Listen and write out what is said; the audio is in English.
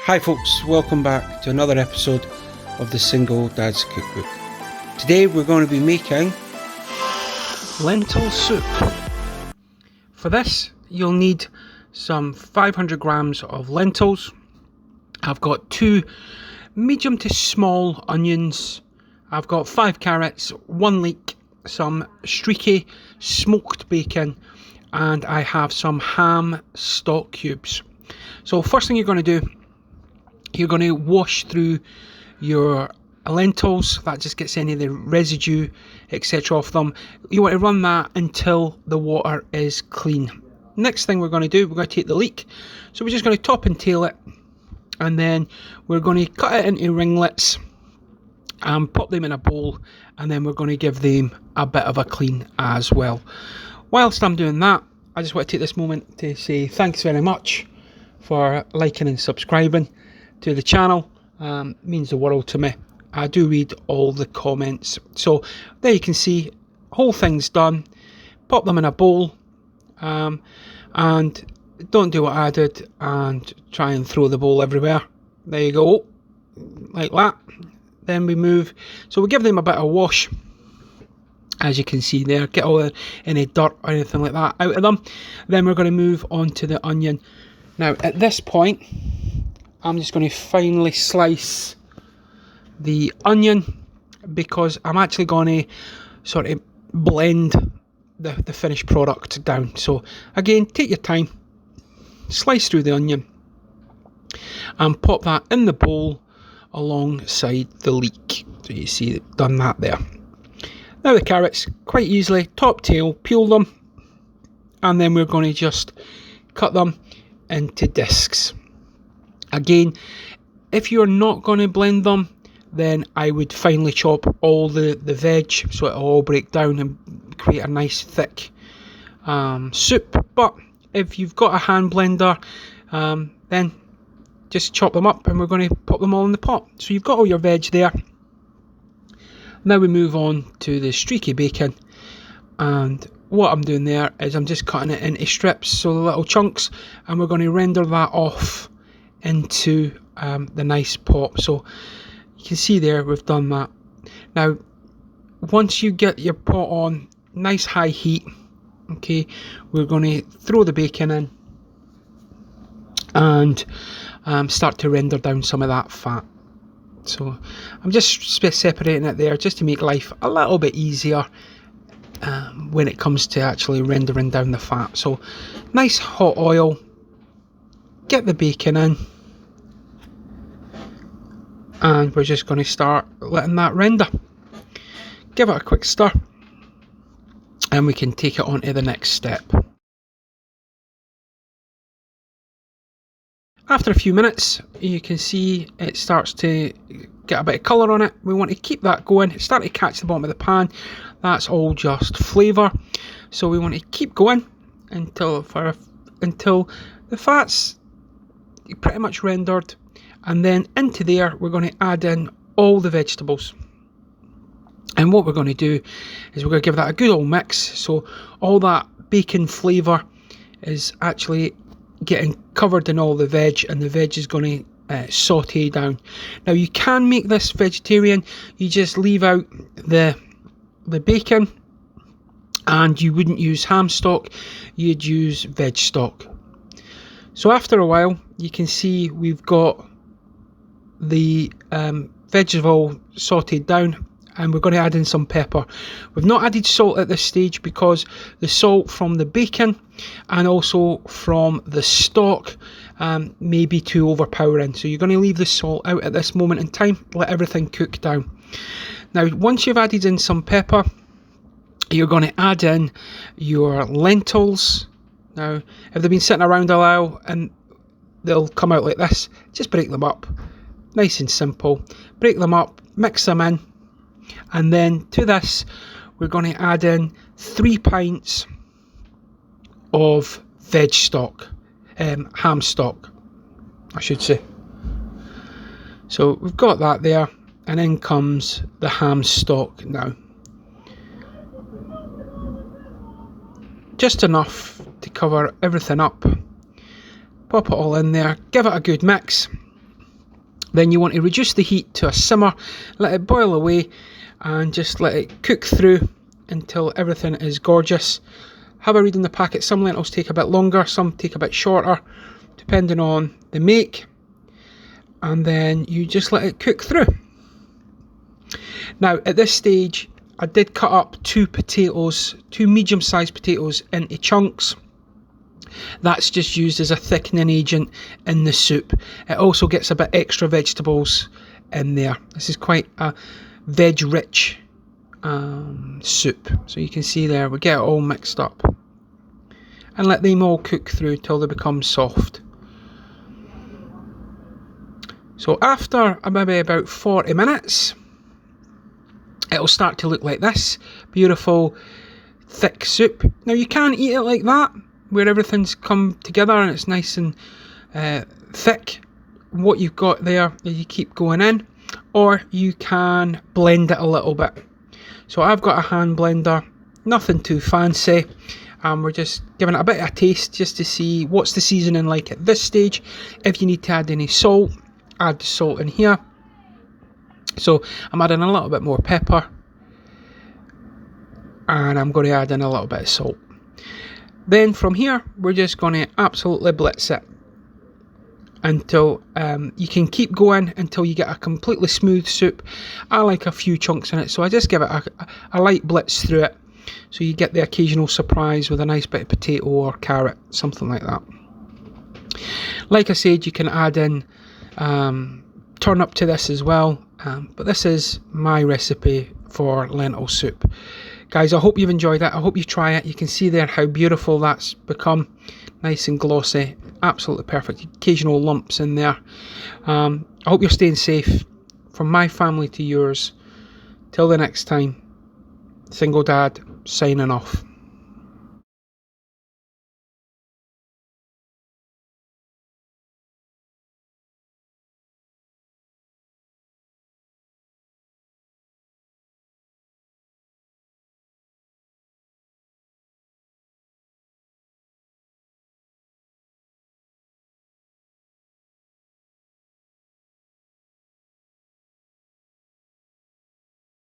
Hi folks, welcome back to another episode of the Single Dad's Cookbook. Today we're going to be making lentil soup. For this you'll need some 500 grams of lentils. I've got 2 medium to small onions. I've got 5 carrots, 1 leek, some streaky smoked bacon, and I have some ham stock cubes. So first thing you're going to do, you're going to wash through your lentils. That just gets any of the residue etc off them. You want to run that until the water is clean. Next thing we're going to do, we're going to take the leek, so we're just going to top and tail it, and then we're going to cut it into ringlets and pop them in a bowl, and then we're going to give them a bit of a clean as well. Whilst I'm doing that, I just want to take this moment to say thanks very much for liking and subscribing to the channel. Means the world to me. I do read all the comments. So there you can see, whole thing's done. Pop them in a bowl, and don't do what I did and try and throw the bowl everywhere. There you go, like that. Then we move, so we give them a bit of wash, as you can see there, get all any dirt or anything like that out of them. Then we're going to move on to the onion. Now at this point I'm just going to finely slice the onion, because I'm actually going to sort of blend the finished product down. So again, take your time, slice through the onion and pop that in the bowl alongside the leek. So you see done that there. Now the carrots, quite easily, top tail, peel them, and then we're going to just cut them into discs. Again, if you're not going to blend them, then I would finely chop all the veg so it'll all break down and create a nice thick soup. But if you've got a hand blender, then just chop them up and we're going to pop them all in the pot. So you've got all your veg there. Now we move on to the streaky bacon, and what I'm doing there is I'm just cutting it into strips, so the little chunks, and we're going to render that off into the nice pot. So you can see there we've done that. Now once you get your pot on nice high heat, okay, we're going to throw the bacon in and start to render down some of that fat. So I'm just separating it there just to make life a little bit easier when it comes to actually rendering down the fat. So nice hot oil, get the bacon in, and we're just going to start letting that render. Give it a quick stir and we can take it on to the next step. After a few minutes you can see it starts to get a bit of colour on it. We want to keep that going. It's starting to catch the bottom of the pan. That's all just flavour. So we want to keep going until the fat's pretty much rendered, and then into there we're going to add in all the vegetables. And what we're going to do is we're going to give that a good old mix, so all that bacon flavour is actually getting covered in all the veg, and the veg is going to saute down. Now you can make this vegetarian. You just leave out the bacon and you wouldn't use ham stock, you'd use veg stock. So after a while you can see we've got the veg all sauteed down, and we're going to add in some pepper. We've not added salt at this stage because the salt from the bacon and also from the stock may be too overpowering. So you're going to leave the salt out at this moment in time, let everything cook down. Now once you've added in some pepper, you're going to add in your lentils. Now if they've been sitting around a while and they'll come out like this, just break them up. Nice and simple. Break them up, mix them in, and then to this we're going to add in 3 pints of veg stock, ham stock I should say. So we've got that there, and in comes the ham stock now. Just enough to cover everything up. Pop it all in there, give it a good mix, Then you want to reduce the heat to a simmer, let it boil away, and just let it cook through until everything is gorgeous. Have a read in the packet. Some lentils take a bit longer, some take a bit shorter, depending on the make. And then you just let it cook through. Now at this stage, I did cut up two medium-sized potatoes into chunks. That's just used as a thickening agent in the soup. It also gets a bit extra vegetables in there. This is quite a veg-rich soup. So you can see there, we get it all mixed up. And let them all cook through till they become soft. So after maybe about 40 minutes, it'll start to look like this. Beautiful, thick soup. Now you can eat it like that, where everything's come together and it's nice and thick. What you've got there, you keep going in. Or you can blend it a little bit. So I've got a hand blender, nothing too fancy. We're just giving it a bit of a taste just to see what's the seasoning like at this stage. If you need to add any salt, add the salt in here. So I'm adding a little bit more pepper, and I'm going to add in a little bit of salt. Then from here, we're just going to absolutely blitz it until you can keep going until you get a completely smooth soup. I like a few chunks in it, so I just give it a light blitz through it, so you get the occasional surprise with a nice bit of potato or carrot, something like that. Like I said, you can add in turnip to this as well, but this is my recipe for lentil soup. Guys, I hope you've enjoyed it. I hope you try it. You can see there how beautiful that's become. Nice and glossy. Absolutely perfect. Occasional lumps in there. I hope you're staying safe. From my family to yours. Till the next time. Single Dad signing off.